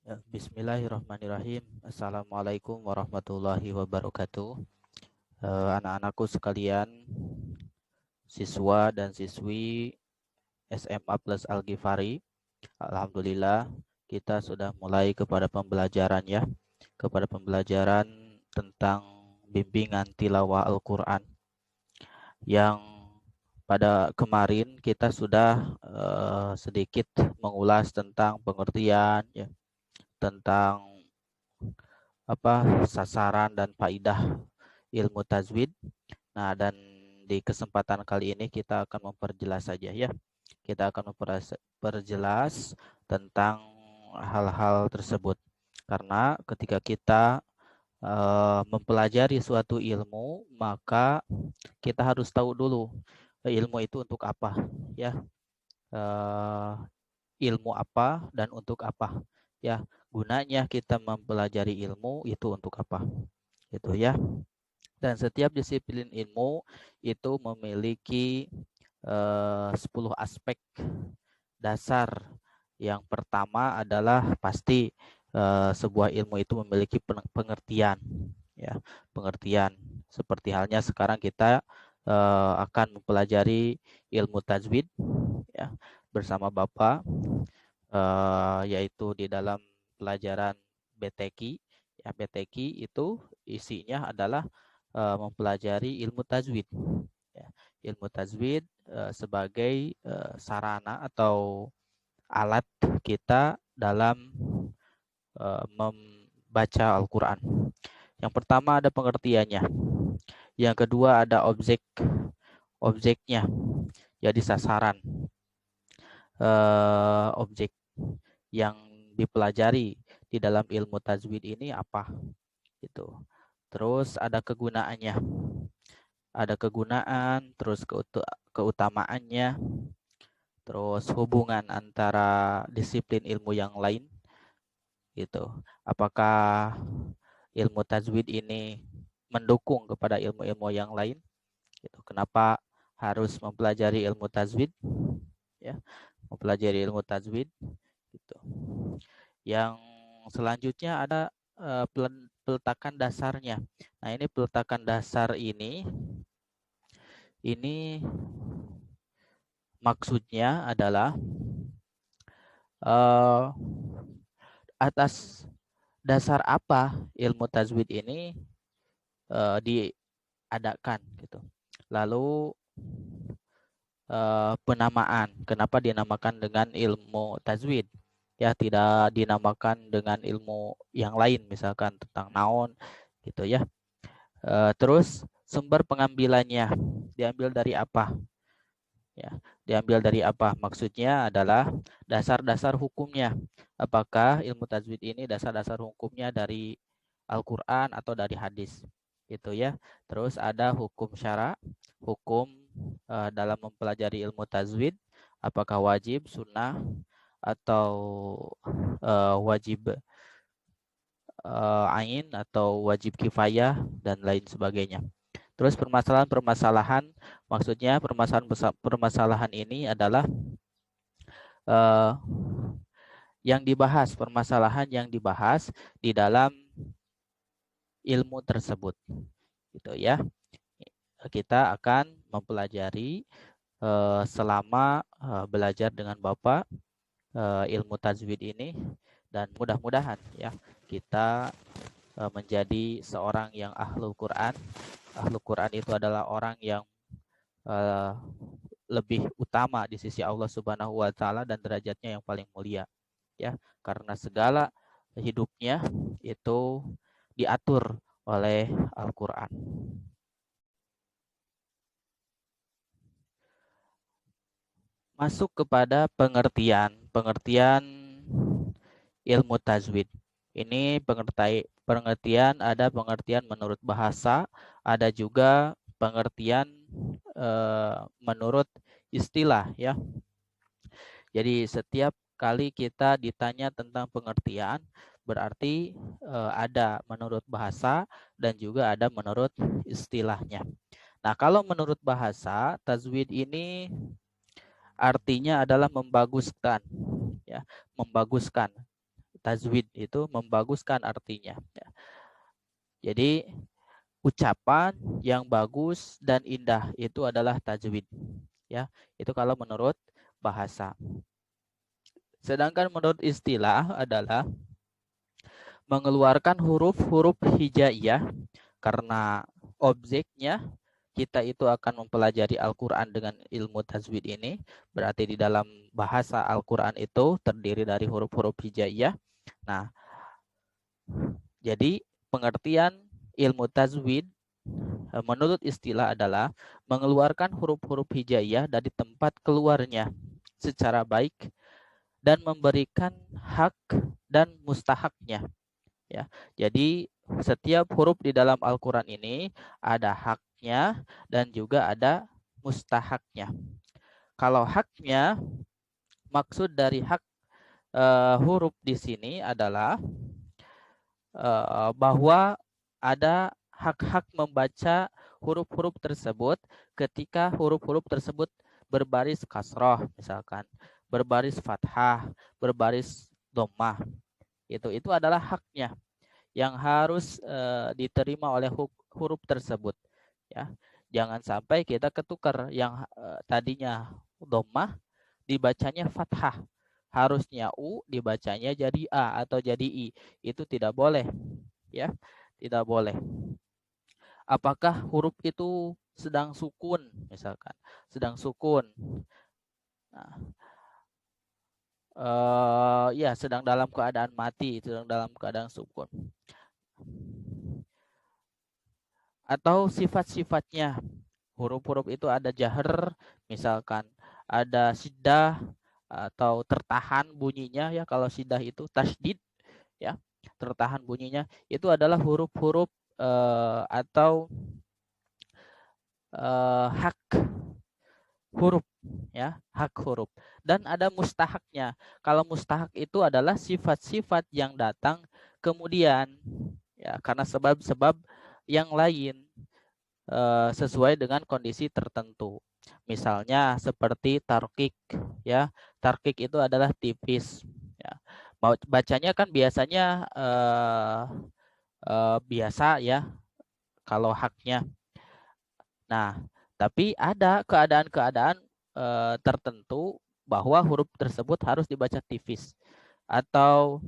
Ya, Bismillahirrahmanirrahim. Assalamualaikum warahmatullahi wabarakatuh. Anak-anakku sekalian, siswa dan siswi SMA plus Al-Ghifari. Alhamdulillah, kita sudah mulai kepada pembelajaran ya, kepada pembelajaran tentang bimbingan tilawah Al-Quran yang pada kemarin kita sudah sedikit mengulas tentang pengertian ya, tentang sasaran dan faidah ilmu tajwid. Nah, dan di kesempatan kali ini kita akan memperjelas saja ya. Kita akan memperjelas tentang hal-hal tersebut. Karena ketika kita mempelajari suatu ilmu, maka kita harus tahu dulu ilmu itu untuk apa ya. Eh, Ilmu apa dan untuk apa ya. Gunanya kita mempelajari ilmu itu untuk apa. Itu ya. Dan setiap disiplin ilmu itu memiliki 10 aspek dasar. Yang pertama adalah pasti sebuah ilmu itu memiliki pengertian ya, pengertian. Seperti halnya sekarang kita akan mempelajari ilmu tajwid ya bersama Bapak, yaitu di dalam pelajaran BTQ ya. BTQ itu isinya adalah mempelajari ilmu tajwid ya. Ilmu tajwid sebagai sarana atau alat kita dalam membaca Al-Quran. Yang pertama ada pengertiannya, yang kedua ada objeknya, jadi sasaran objek yang dipelajari di dalam ilmu tajwid ini apa gitu. Terus ada kegunaannya, terus keutamaannya, terus hubungan antara disiplin ilmu yang lain gitu. Apakah ilmu tajwid ini mendukung kepada ilmu-ilmu yang lain gitu. Kenapa harus mempelajari ilmu tajwid ya, mempelajari ilmu tajwid gitu. Yang selanjutnya ada peletakan dasarnya. Nah, ini peletakan dasar ini maksudnya adalah atas dasar apa ilmu tajwid ini diadakan gitu. Lalu penamaan, kenapa dinamakan dengan ilmu tajwid ya, tidak dinamakan dengan ilmu yang lain misalkan tentang naon gitu ya. Terus sumber pengambilannya diambil dari apa ya, diambil dari apa, maksudnya adalah dasar-dasar hukumnya. Apakah ilmu tajwid ini dasar-dasar hukumnya dari Al-Quran atau dari hadis gitu ya. Terus ada hukum syara, hukum dalam mempelajari ilmu tajwid, apakah wajib, sunnah, atau wajib ain, atau wajib kifayah, dan lain sebagainya. Terus permasalahan-permasalahan, maksudnya permasalahan ini adalah yang dibahas, permasalahan yang dibahas di dalam ilmu tersebut gitu ya. Kita akan mempelajari selama belajar dengan Bapak ilmu tajwid ini, dan mudah-mudahan ya kita menjadi seorang yang ahlul Quran. Ahlul Quran itu adalah orang yang lebih utama di sisi Allah Subhanahu wa taala dan derajatnya yang paling mulia ya, karena segala hidupnya itu diatur oleh Al-Qur'an. Masuk kepada pengertian ilmu tajwid. Ini pengertian, ada pengertian menurut bahasa, ada juga pengertian menurut istilah ya. Jadi setiap kali kita ditanya tentang pengertian, berarti ada menurut bahasa dan juga ada menurut istilahnya. Nah, kalau menurut bahasa, tajwid ini artinya adalah membaguskan ya, membaguskan. tajwid itu membaguskan artinya. Ya. Jadi ucapan yang bagus dan indah itu adalah tajwid. Ya, itu kalau menurut bahasa. Sedangkan menurut istilah adalah mengeluarkan huruf-huruf hijaiyah karena objeknya kita itu akan mempelajari Al-Quran dengan ilmu tajwid ini. Berarti di dalam bahasa Al-Quran itu terdiri dari huruf-huruf hijaiyah. Nah, jadi pengertian ilmu tajwid menurut istilah adalah mengeluarkan huruf-huruf hijaiyah dari tempat keluarnya secara baik dan memberikan hak dan mustahaknya. Ya, jadi setiap huruf di dalam Al-Quran ini ada haknya dan juga ada mustahaknya. Kalau haknya, maksud dari hak huruf di sini adalah bahwa ada hak-hak membaca huruf-huruf tersebut ketika huruf-huruf tersebut berbaris kasroh, misalkan berbaris fathah, berbaris dhammah. Itu adalah haknya yang harus diterima oleh huruf tersebut, ya. Jangan sampai kita ketukar yang tadinya dhammah dibacanya fathah, harusnya u dibacanya jadi a atau jadi i. Itu tidak boleh, ya, tidak boleh. Apakah huruf itu sedang sukun, misalkan sedang sukun, nah, ya sedang dalam keadaan mati, sedang dalam keadaan sukun, atau sifat-sifatnya. Huruf-huruf itu ada jahar, misalkan ada syiddah atau tertahan bunyinya, ya. Kalau syiddah itu tasydid, ya, tertahan bunyinya. Itu adalah huruf-huruf atau hak huruf, ya, hak huruf. Dan ada mustahaknya. Kalau mustahak itu adalah sifat-sifat yang datang kemudian, ya, karena sebab-sebab yang lain sesuai dengan kondisi tertentu. Misalnya seperti tarkik, ya. Tarkik itu adalah tipis, ya. Bacanya kan biasanya biasa, ya, kalau haknya. Nah, tapi ada keadaan-keadaan tertentu bahwa huruf tersebut harus dibaca tipis atau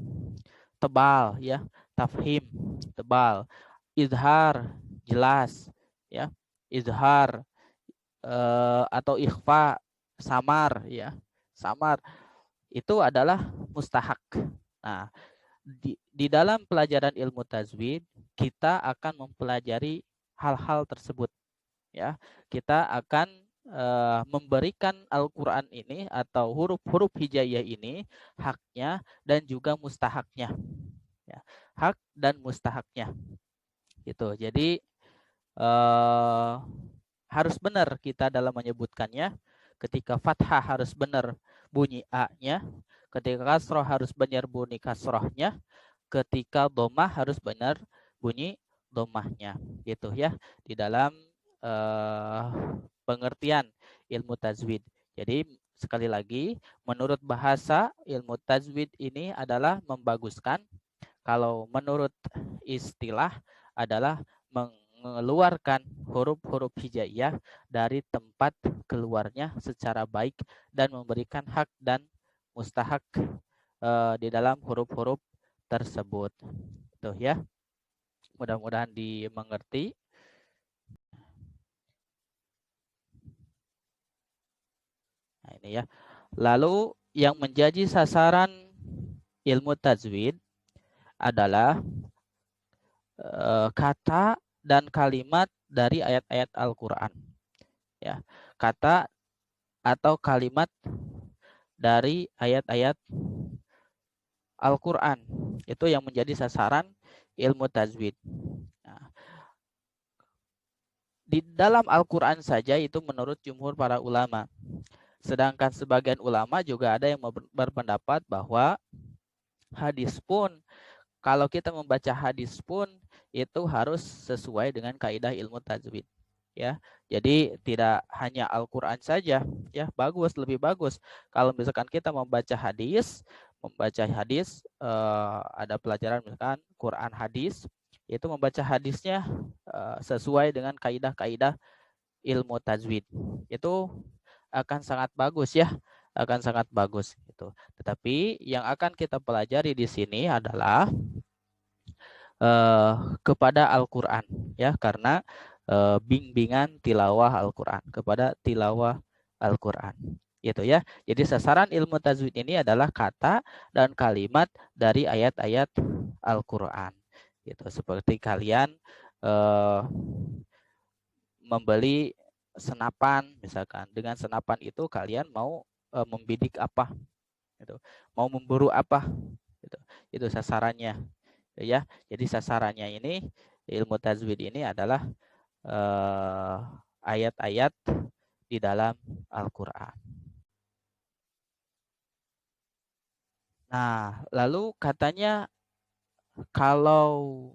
tebal, ya. Tafhim, tebal. Izhar, jelas, ya. Izhar atau ikhfa, samar, ya. Samar itu adalah mustahak. Nah, di dalam pelajaran ilmu tajwid kita akan mempelajari hal-hal tersebut, ya. Kita akan memberikan Al-Quran ini atau huruf-huruf hijaiyah ini haknya dan juga mustahaknya, ya. Hak dan mustahaknya, gitu. Jadi harus benar kita dalam menyebutkannya. Ketika fathah harus benar bunyi a-nya, ketika kasroh harus benar bunyi kasrohnya, ketika dhammah harus benar bunyi dhammahnya, gitu, ya, di dalam pengertian ilmu tajwid. Jadi sekali lagi, menurut bahasa ilmu tajwid ini adalah membaguskan. Kalau menurut istilah adalah mengeluarkan huruf-huruf hijaiyah dari tempat keluarnya secara baik dan memberikan hak dan mustahak di dalam huruf-huruf tersebut. Tuh, ya. Mudah-mudahan dimengerti. Nah, ini, ya. Lalu yang menjadi sasaran ilmu tajwid adalah kata dan kalimat dari ayat-ayat Al-Quran, ya. Kata atau kalimat dari ayat-ayat Al-Quran itu yang menjadi sasaran ilmu tajwid. Nah, di dalam Al-Quran saja itu menurut jumhur para ulama. Sedangkan sebagian ulama juga ada yang berpendapat bahwa hadis pun, kalau kita membaca hadis pun itu harus sesuai dengan kaidah ilmu tajwid, ya. Jadi tidak hanya Al-Quran saja, ya. Bagus, lebih bagus kalau misalkan kita membaca hadis membaca hadis, ada pelajaran misalkan Quran hadis, itu membaca hadisnya sesuai dengan kaidah-kaidah ilmu tajwid. Itu akan sangat bagus ya, akan sangat bagus gitu. Tetapi yang akan kita pelajari di sini adalah kepada Al-Qur'an ya, karena bimbingan tilawah Al-Qur'an, kepada tilawah Al-Qur'an. Gitu ya. Jadi sasaran ilmu tajwid ini adalah kata dan kalimat dari ayat-ayat Al-Qur'an. Gitu. Seperti kalian membeli senapan misalkan. Dengan senapan itu kalian mau membidik apa? Gitu. Mau memburu apa? Gitu. Itu sasarannya. Ya. Jadi sasarannya ini ilmu tajwid ini adalah ayat-ayat di dalam Al-Qur'an. Nah, lalu katanya kalau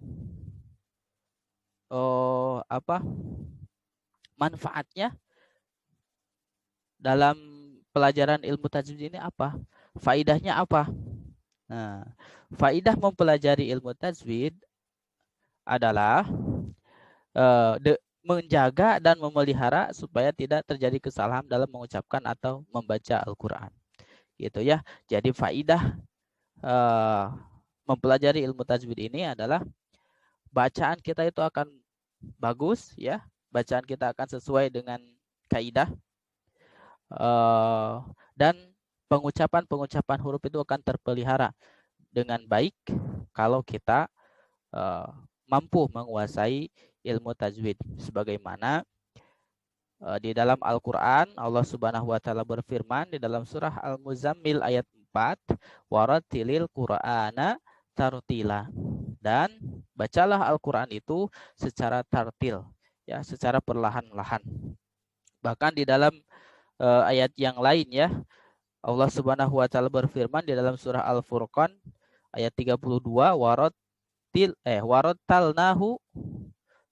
manfaatnya dalam pelajaran ilmu tajwid ini apa? Faidahnya apa? Nah, faidah mempelajari ilmu tajwid adalah menjaga dan memelihara supaya tidak terjadi kesalahan dalam mengucapkan atau membaca Al-Qur'an. Gitu ya. Jadi faidah mempelajari ilmu tajwid ini adalah bacaan kita itu akan bagus ya. Bacaan kita akan sesuai dengan kaidah dan pengucapan huruf itu akan terpelihara dengan baik kalau kita mampu menguasai ilmu tajwid. Sebagaimana di dalam Al-Qur'an Allah Subhanahu wa taala berfirman di dalam surah Al-Muzammil ayat 4, "Warattilil Qur'ana tartila." Dan bacalah Al-Qur'an itu secara tartil, ya, secara perlahan-lahan. Bahkan di dalam ayat yang lain ya, Allah Subhanahu wa taala berfirman di dalam surah Al-Furqan ayat 32, warattalnahu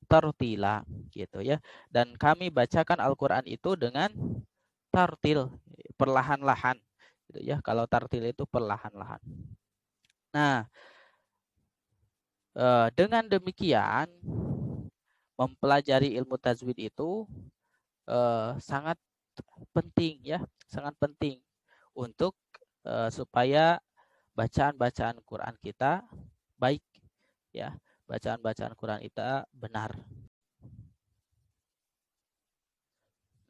tartila gitu ya. Dan kami bacakan Al-Qur'an itu dengan tartil, perlahan-lahan gitu ya. Kalau tartil itu perlahan-lahan. Nah, dengan demikian mempelajari ilmu tajwid itu sangat penting ya, sangat penting untuk supaya bacaan-bacaan Quran kita baik ya, bacaan-bacaan Quran kita benar.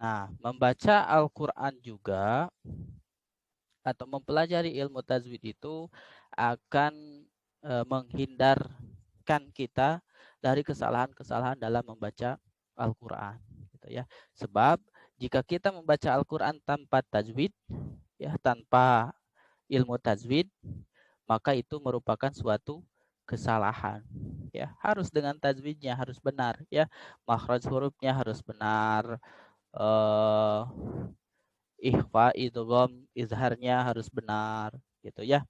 Nah, membaca Al-Qur'an juga atau mempelajari ilmu tajwid itu akan menghindarkan kita dari kesalahan-kesalahan dalam membaca Al-Qur'an gitu ya. Sebab jika kita membaca Al-Qur'an tanpa tajwid ya, tanpa ilmu tajwid, maka itu merupakan suatu kesalahan ya. Harus dengan tajwidnya harus benar ya. Makhraj hurufnya harus benar, ikhfa, idgham, izharnya harus benar gitu ya.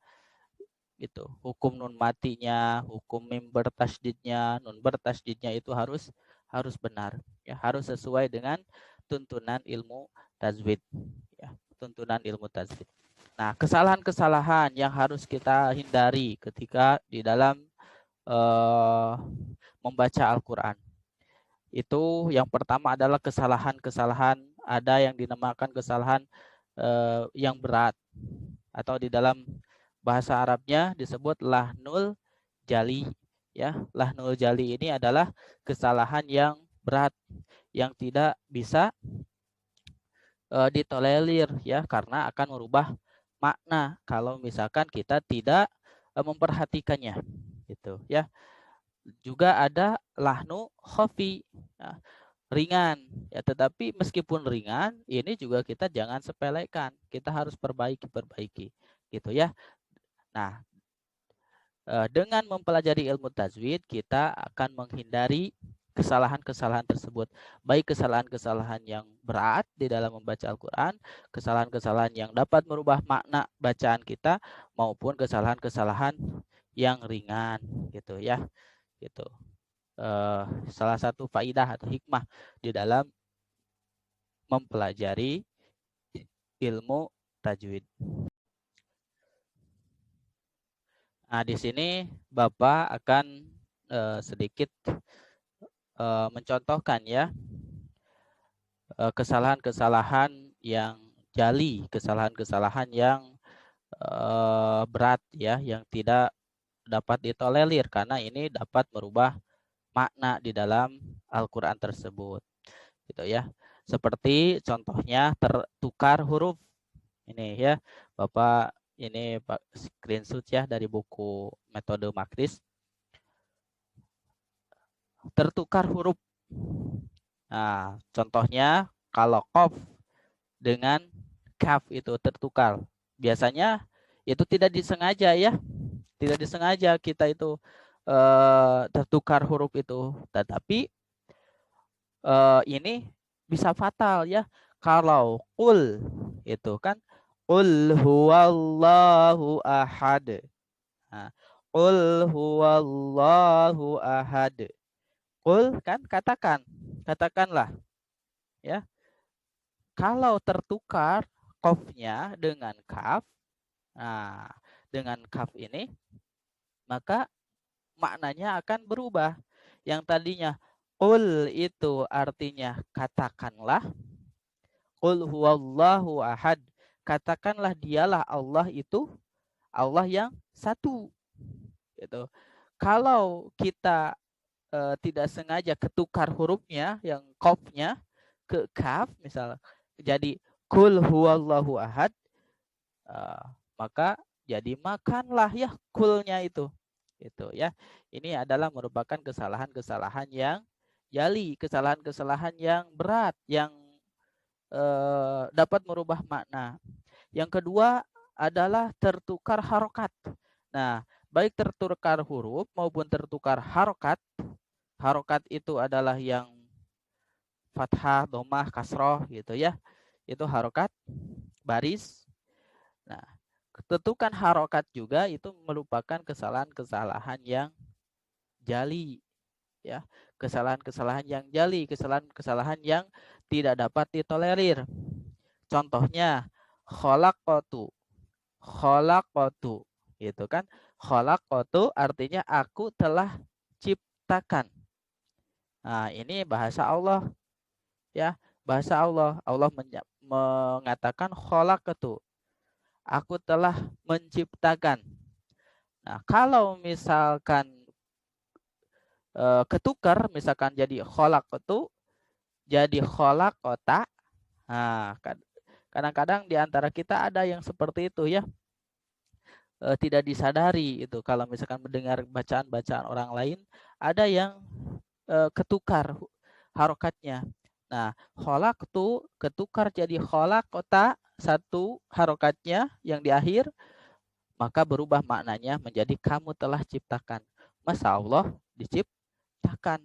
Gitu. Hukum nun matinya, hukum mim bertasydidnya, nun bertasydidnya itu harus benar ya, harus sesuai dengan tuntunan ilmu tajwid ya, tuntunan ilmu tajwid. Nah, kesalahan-kesalahan yang harus kita hindari ketika di dalam membaca Al-Qur'an. Itu yang pertama adalah kesalahan-kesalahan, ada yang dinamakan kesalahan yang berat atau di dalam bahasa Arabnya disebut lahnul jali ya. Lahnul jali ini adalah kesalahan yang berat yang tidak bisa ditolerir ya, karena akan merubah makna kalau misalkan kita tidak memperhatikannya gitu ya. Juga ada lahnu khafi ya, ringan ya, tetapi meskipun ringan ini juga kita jangan sepelekan, kita harus perbaiki gitu ya. Nah, dengan mempelajari ilmu tajwid kita akan menghindari kesalahan-kesalahan tersebut, baik kesalahan-kesalahan yang berat di dalam membaca Al-Qur'an, kesalahan-kesalahan yang dapat merubah makna bacaan kita, maupun kesalahan-kesalahan yang ringan gitu ya. Gitu. Salah satu faidah atau hikmah di dalam mempelajari ilmu tajwid. Nah, di sini Bapak akan sedikit mencontohkan ya kesalahan-kesalahan yang jali, kesalahan-kesalahan yang berat ya, yang tidak dapat ditolerir karena ini dapat merubah makna di dalam Al-Qur'an tersebut. Gitu ya. Seperti contohnya tertukar huruf. Ini ya, Bapak ini screenshot ya dari buku metode Makris. Tertukar huruf. Nah, contohnya kalau qaf dengan kaf itu tertukar. Biasanya itu tidak disengaja ya. Tidak disengaja kita itu tertukar huruf itu. Tetapi ini bisa fatal ya. Kalau qul itu kan qul huwallahu ahad. Nah, qul huwallahu ahad. Qul kan katakanlah ya. Kalau tertukar qafnya dengan kaf, nah dengan kaf ini maka maknanya akan berubah. Yang tadinya qul itu artinya katakanlah, qul huwallahu ahad. Katakanlah dialah Allah itu Allah yang satu. Gitu. Kalau kita tidak sengaja ketukar hurufnya yang qafnya ke kaf misal jadi qul huwallahu ahad, maka jadi makanlah ya kulnya itu ya. Ini adalah merupakan kesalahan-kesalahan yang jali, kesalahan-kesalahan yang berat yang dapat merubah makna. Yang kedua adalah tertukar harokat. Nah, baik tertukar huruf maupun tertukar harokat. Harokat itu adalah yang fathah, domah, kasroh gitu ya. Itu harokat baris. Nah, ketukan harokat juga itu merupakan kesalahan-kesalahan yang jali ya. Kesalahan-kesalahan yang jali, kesalahan-kesalahan yang tidak dapat ditolerir. Contohnya khalaqatu. Khalaqatu gitu kan. Khalaqatu artinya aku telah ciptakan. Nah, ini bahasa Allah ya. Bahasa Allah. Allah mengatakan khalaqatu. Aku telah menciptakan. Nah, kalau misalkan ketukar, misalkan jadi khalaqatu, jadi khalaqata. Nah, kadang-kadang di antara kita ada yang seperti itu ya. Tidak disadari itu kalau misalkan mendengar bacaan-bacaan orang lain, ada yang ketukar harokatnya. Nah, khalaqtu ketukar jadi khalaqata, satu harokatnya yang di akhir, maka berubah maknanya menjadi kamu telah ciptakan. Masa Allah diciptakan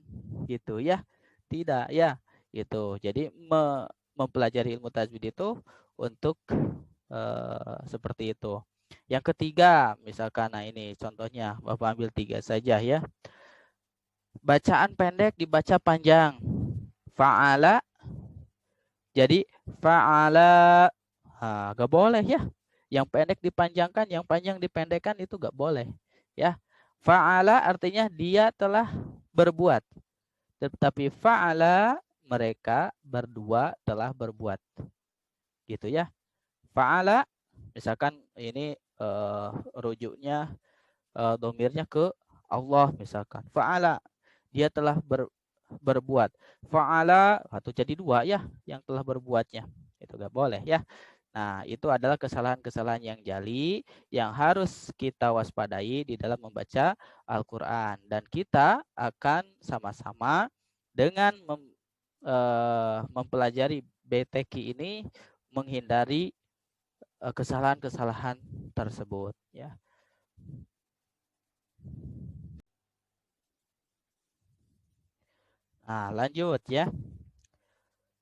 gitu ya? Tidak ya, gitu. Jadi mempelajari ilmu tajwid itu untuk seperti itu. Yang ketiga, misalkan, nah ini contohnya, Bapak ambil 3 saja ya. Bacaan pendek dibaca panjang. Fa'ala jadi fa'ala. Nah, gak boleh ya. Yang pendek dipanjangkan, yang panjang dipendekkan itu gak boleh. Ya. Fa'ala artinya dia telah berbuat. Tetapi fa'ala mereka berdua telah berbuat. Gitu ya. Fa'ala misalkan ini rujuknya domirnya ke Allah misalkan. Fa'ala dia telah berbuat. Fa'ala atau jadi 2 ya yang telah berbuatnya. Itu gak boleh ya. Nah, itu adalah kesalahan-kesalahan yang jali yang harus kita waspadai di dalam membaca Al-Qur'an, dan kita akan sama-sama dengan mempelajari BTQ ini menghindari kesalahan-kesalahan tersebut ya. Nah, lanjut ya.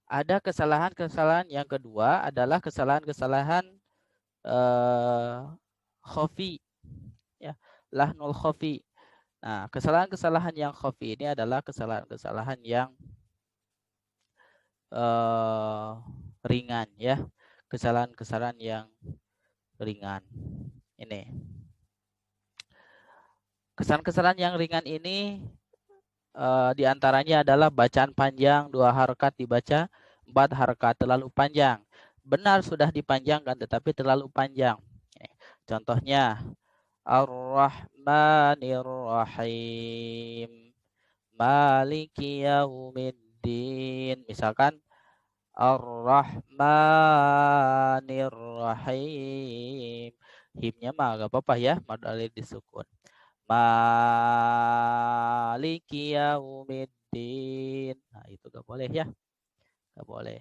Ada kesalahan-kesalahan yang kedua adalah kesalahan-kesalahan khafi ya, lahnul khafi. Nah, kesalahan-kesalahan yang khafi ini adalah kesalahan-kesalahan yang ringan ya. Kesalahan-kesalahan yang ringan. Ini. Kesan-kesan yang ringan ini diantaranya adalah bacaan panjang 2 harakat dibaca 4 harakat, terlalu panjang. Benar sudah dipanjangkan tetapi terlalu panjang. Contohnya Ar-Rahmanir Rahim, Maliki Yaumiddin. Misalkan Ar-Rahmanir Rahim. Himnya mah gak apa-apa ya, mad alif disukun. Maliki Yaumiddin. Nah, itu gak boleh ya. Gak boleh.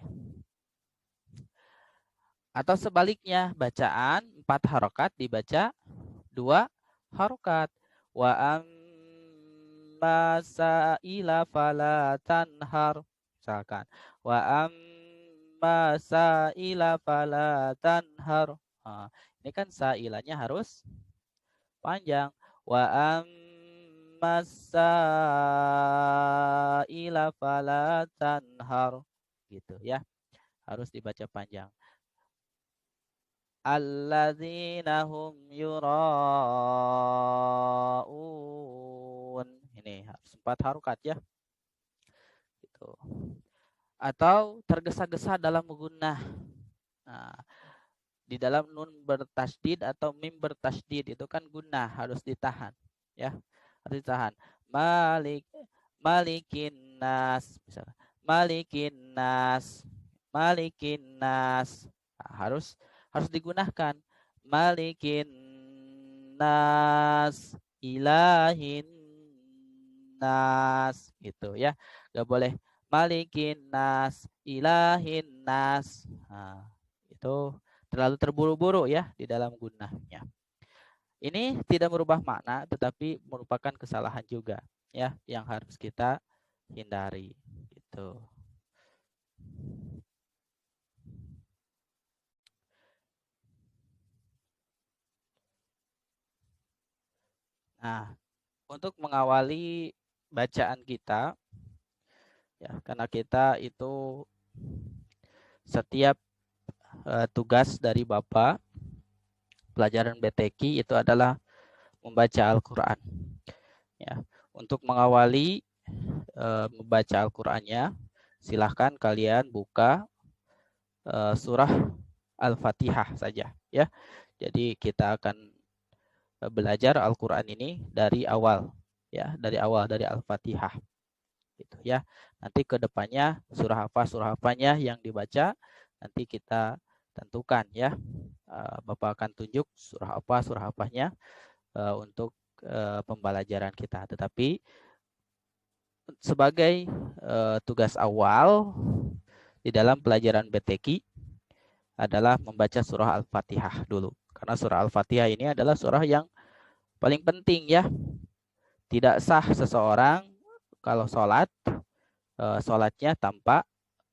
Atau sebaliknya, bacaan 4 harakat dibaca 2 harakat. Wa amma sa'ila fala tanhar. Misalkan. Wa amma sa'ila fala tanhar. Nah, ini kan sailanya harus panjang. Wa amma sa'ila fala tanhar. Gitu ya. Harus dibaca panjang. Alladzina hum yura'un. Ini harus 4 harakat ya. Gitu. Atau tergesa-gesa dalam menggunakan. Nah, di dalam nun bertasdid atau mim bertasdid itu kan gunnah harus ditahan ya. Harus ditahan. Malikin nas misalnya. Malikin nas. Malikin nas. Nah, harus digunakan. Malikin nas, ilahin nas gitu ya. Gak boleh malikin nas, ilahin nas. Nah, itu terlalu terburu-buru ya di dalam gunahnya. Ini tidak merubah makna tetapi merupakan kesalahan juga ya yang harus kita hindari gitu. Nah, untuk mengawali bacaan kita ya, karena kita itu setiap tugas dari Bapak pelajaran BTQ itu adalah membaca Al-Qur'an. Ya, untuk mengawali membaca Al-Qur'annya, silahkan kalian buka surah Al-Fatihah saja ya. Jadi kita akan belajar Al-Qur'an ini dari awal ya, dari Al-Fatihah gitu ya. Nanti ke depannya surah apanya yang dibaca nanti kita tentukan ya. Bapak akan tunjuk surah apanya untuk pembelajaran kita. Tetapi sebagai tugas awal di dalam pelajaran BTQ adalah membaca surah Al-Fatihah dulu. Karena surah Al-Fatihah ini adalah surah yang paling penting ya. Tidak sah seseorang kalau sholatnya tanpa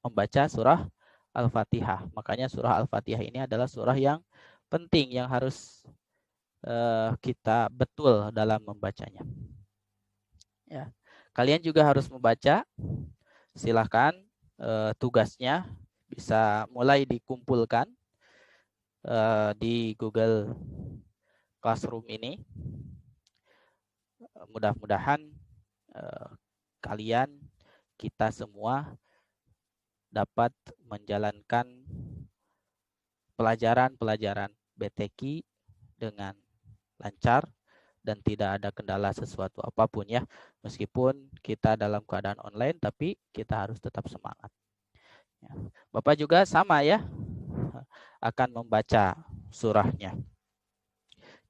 membaca surah Al-Fatihah. Makanya surah Al-Fatihah ini adalah surah yang penting yang harus kita betul dalam membacanya. Ya. Kalian juga harus membaca. Silahkan tugasnya bisa mulai dikumpulkan di Google Classroom ini. Mudah-mudahan kalian, kita semua dapat menjalankan pelajaran BTQ dengan lancar dan tidak ada kendala sesuatu apapun ya. Meskipun kita dalam keadaan online tapi kita harus tetap semangat. Ya. Bapak juga sama ya, akan membaca surahnya.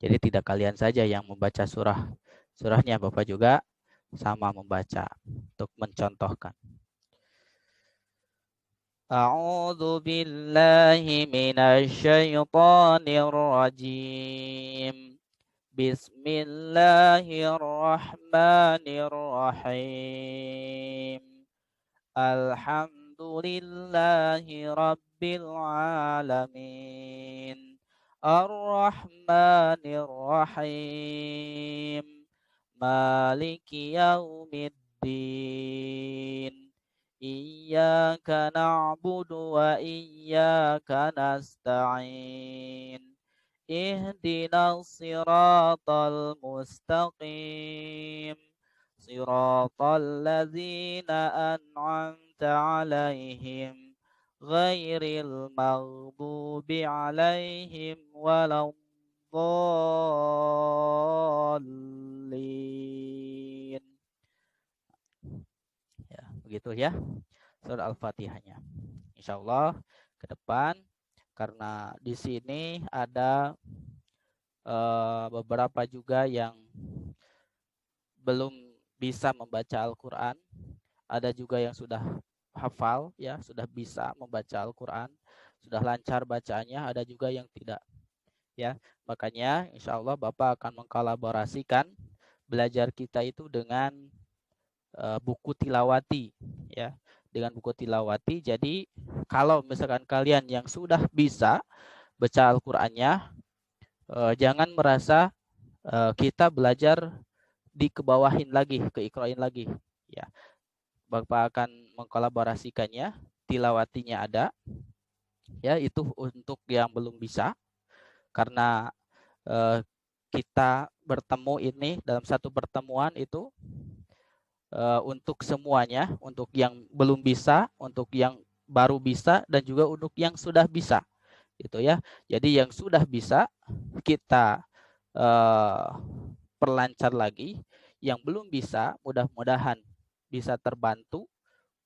Jadi tidak kalian saja yang membaca surahnya, Bapak juga sama membaca untuk mencontohkan. A'udzu billahi minasy syaithanir rajim. Bismillahirrahmanirrahim. Alhamdulillahi rabbil alamin. Ar-Rahmanir-Rahim. Maliki yaumiddin. Iyyaka na'budu wa iyyaka nasta'in. Ihdinas siratal mustaqim. Siratal ladzina an'amta alaihim ghairil maghdubi alaihim waladdallin. Ya, begitu ya surah Al-Fatihahnya. Insyaallah ke depan, karena di sini ada beberapa juga yang belum bisa membaca Al-Quran, ada juga yang sudah hafal, ya, sudah bisa membaca Al-Quran, sudah lancar bacaannya, ada juga yang tidak, ya. Makanya insya Allah Bapak akan mengkolaborasikan belajar kita itu dengan buku tilawati, ya, dengan buku tilawati. Jadi kalau misalkan kalian yang sudah bisa baca Al-Qurannya, jangan merasa kita belajar dikebawahin lagi, keikrain lagi, ya. Bapak akan mengkolaborasikannya, tilawatinya ada, ya, itu untuk yang belum bisa, karena kita bertemu ini dalam satu pertemuan itu untuk semuanya, untuk yang belum bisa, untuk yang baru bisa, dan juga untuk yang sudah bisa, gitu ya. Jadi yang sudah bisa kita perlancar lagi, yang belum bisa mudah-mudahan bisa terbantu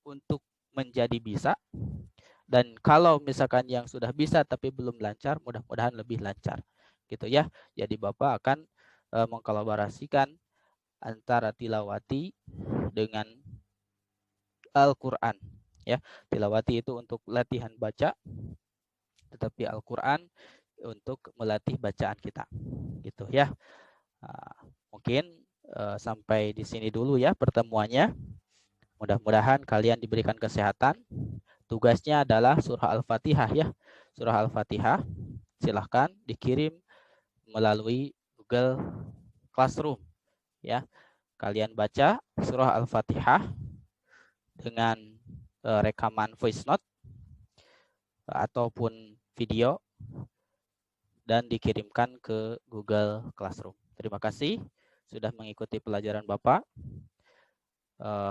untuk menjadi bisa, dan kalau misalkan yang sudah bisa tapi belum lancar, mudah-mudahan lebih lancar, gitu ya. Jadi Bapak akan mengkolaborasikan antara tilawati dengan Al-Quran, ya. Tilawati itu untuk latihan baca, tetapi Al-Quran untuk melatih bacaan kita, gitu ya. Mungkin sampai di sini dulu ya pertemuannya. Mudah-mudahan kalian diberikan kesehatan. Tugasnya adalah surah Al-Fatihah, ya. Surah Al-Fatihah silahkan dikirim melalui Google Classroom, ya. Kalian baca surah Al-Fatihah dengan rekaman voice note ataupun video dan dikirimkan ke Google Classroom. Terima kasih sudah mengikuti pelajaran Bapak.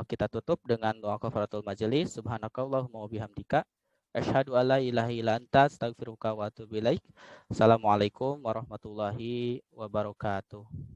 Kita tutup dengan doa kafaratul majelis. Subhanakallahumma wa bihamdika asyhadu alla ilaha illa anta astaghfiruka wa atubu ilaik. Assalamualaikum warahmatullahi wabarakatuh.